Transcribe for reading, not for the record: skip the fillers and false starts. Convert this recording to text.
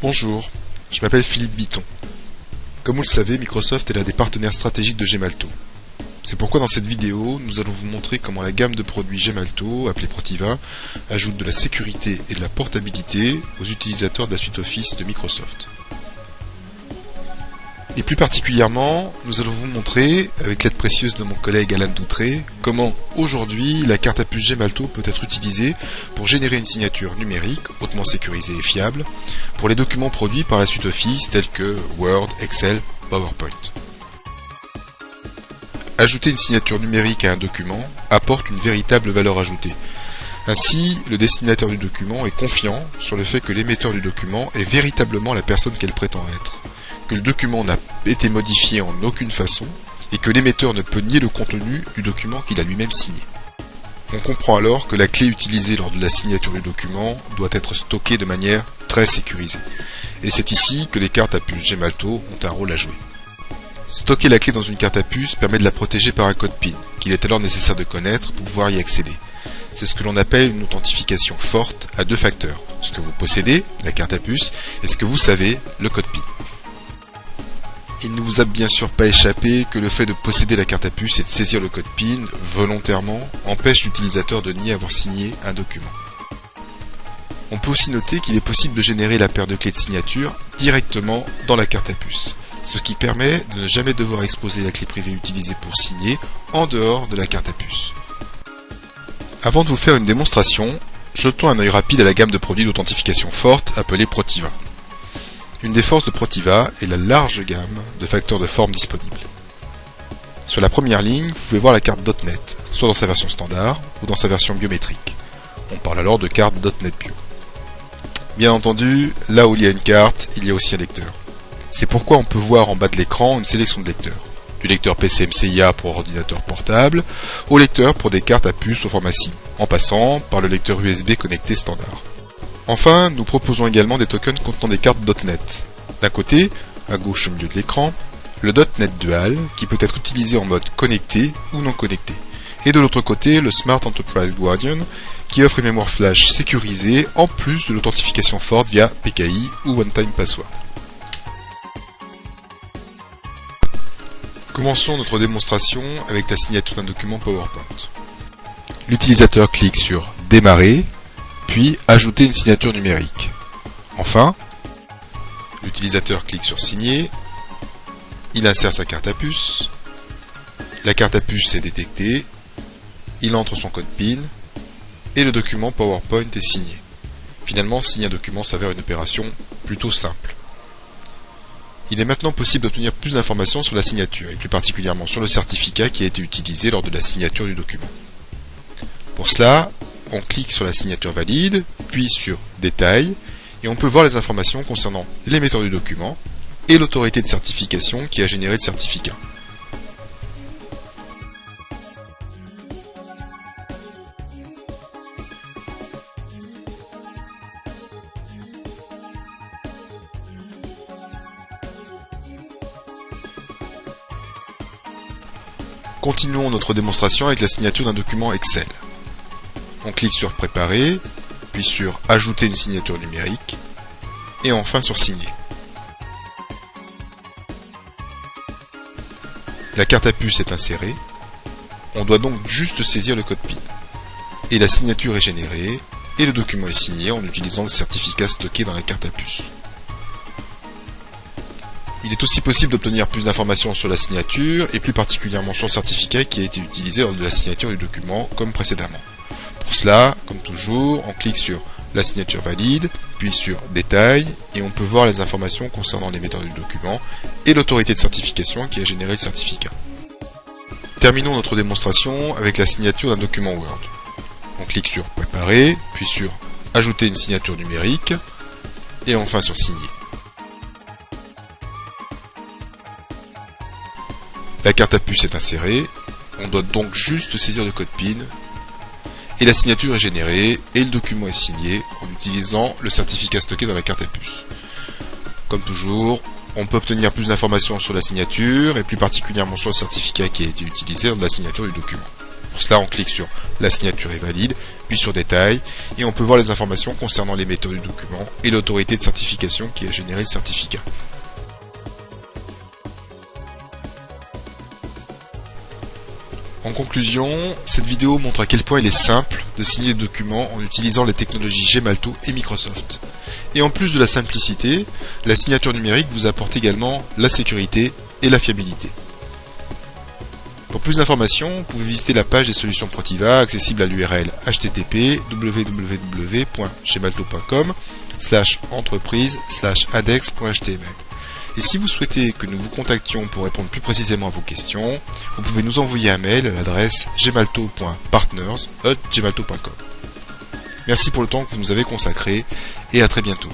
Bonjour, je m'appelle Philippe Bitton. Comme vous le savez, Microsoft est l'un des partenaires stratégiques de Gemalto. C'est pourquoi dans cette vidéo, nous allons vous montrer comment la gamme de produits Gemalto, appelée Protiva, ajoute de la sécurité et de la portabilité aux utilisateurs de la suite Office de Microsoft. Et plus particulièrement, nous allons vous montrer, avec l'aide précieuse de mon collègue Alain Doutré, comment aujourd'hui la carte à puce Gemalto peut être utilisée pour générer une signature numérique hautement sécurisée et fiable pour les documents produits par la suite Office tels que Word, Excel, PowerPoint. Ajouter une signature numérique à un document apporte une véritable valeur ajoutée. Ainsi, le destinataire du document est confiant sur le fait que l'émetteur du document est véritablement la personne qu'elle prétend être, que le document n'a été modifié en aucune façon et que l'émetteur ne peut nier le contenu du document qu'il a lui-même signé. On comprend alors que la clé utilisée lors de la signature du document doit être stockée de manière très sécurisée. Et c'est ici que les cartes à puce Gemalto ont un rôle à jouer. Stocker la clé dans une carte à puce permet de la protéger par un code PIN, qu'il est alors nécessaire de connaître pour pouvoir y accéder. C'est ce que l'on appelle une authentification forte à deux facteurs, ce que vous possédez, la carte à puce, et ce que vous savez, le code PIN. Il ne vous a bien sûr pas échappé que le fait de posséder la carte à puce et de saisir le code PIN volontairement empêche l'utilisateur de nier avoir signé un document. On peut aussi noter qu'il est possible de générer la paire de clés de signature directement dans la carte à puce, ce qui permet de ne jamais devoir exposer la clé privée utilisée pour signer en dehors de la carte à puce. Avant de vous faire une démonstration, jetons un œil rapide à la gamme de produits d'authentification forte appelée Protiva. Une des forces de Protiva est la large gamme de facteurs de forme disponibles. Sur la première ligne, vous pouvez voir la carte .NET, soit dans sa version standard ou dans sa version biométrique. On parle alors de carte .NET Bio. Bien entendu, là où il y a une carte, il y a aussi un lecteur. C'est pourquoi on peut voir en bas de l'écran une sélection de lecteurs. Du lecteur PCMCIA pour ordinateur portable, au lecteur pour des cartes à puce au format SIM, en passant par le lecteur USB connecté standard. Enfin, nous proposons également des tokens contenant des cartes .NET. D'un côté, à gauche au milieu de l'écran, le .NET Dual, qui peut être utilisé en mode connecté ou non connecté. Et de l'autre côté, le Smart Enterprise Guardian, qui offre une mémoire flash sécurisée en plus de l'authentification forte via PKI ou One Time Password. Commençons notre démonstration avec la signature d'un document PowerPoint. L'utilisateur clique sur Démarrer, puis Ajouter une signature numérique. Enfin, l'utilisateur clique sur Signer, il insère sa carte à puce, la carte à puce est détectée, il entre son code PIN, et le document PowerPoint est signé. Finalement, signer un document s'avère une opération plutôt simple. Il est maintenant possible d'obtenir plus d'informations sur la signature, et plus particulièrement sur le certificat qui a été utilisé lors de la signature du document. Pour cela, on clique sur la signature valide, puis sur Détails, et on peut voir les informations concernant l'émetteur du document et l'autorité de certification qui a généré le certificat. Continuons notre démonstration avec la signature d'un document Excel. On clique sur Préparer, puis sur Ajouter une signature numérique, et enfin sur Signer. La carte à puce est insérée, on doit donc juste saisir le code PIN. Et la signature est générée, et le document est signé en utilisant le certificat stocké dans la carte à puce. Il est aussi possible d'obtenir plus d'informations sur la signature, et plus particulièrement sur le certificat qui a été utilisé lors de la signature du document, comme précédemment. Pour cela, comme toujours, on clique sur la signature valide, puis sur Détails, et on peut voir les informations concernant l'émetteur du document et l'autorité de certification qui a généré le certificat. Terminons notre démonstration avec la signature d'un document Word. On clique sur Préparer, puis sur Ajouter une signature numérique, et enfin sur Signer. La carte à puce est insérée, on doit donc juste saisir le code PIN, et la signature est générée, et le document est signé en utilisant le certificat stocké dans la carte à puce. Comme toujours, on peut obtenir plus d'informations sur la signature, et plus particulièrement sur le certificat qui a été utilisé lors de la signature du document. Pour cela, on clique sur la signature est valide, puis sur détails, et on peut voir les informations concernant les méthodes du document et l'autorité de certification qui a généré le certificat. En conclusion, cette vidéo montre à quel point il est simple de signer des documents en utilisant les technologies Gemalto et Microsoft. Et en plus de la simplicité, la signature numérique vous apporte également la sécurité et la fiabilité. Pour plus d'informations, vous pouvez visiter la page des solutions Protiva accessible à l'URL http://gemalto.com/entreprise/index.html. Et si vous souhaitez que nous vous contactions pour répondre plus précisément à vos questions, vous pouvez nous envoyer un mail à l'adresse gemalto.partners@gemalto.com. Merci pour le temps que vous nous avez consacré et à très bientôt.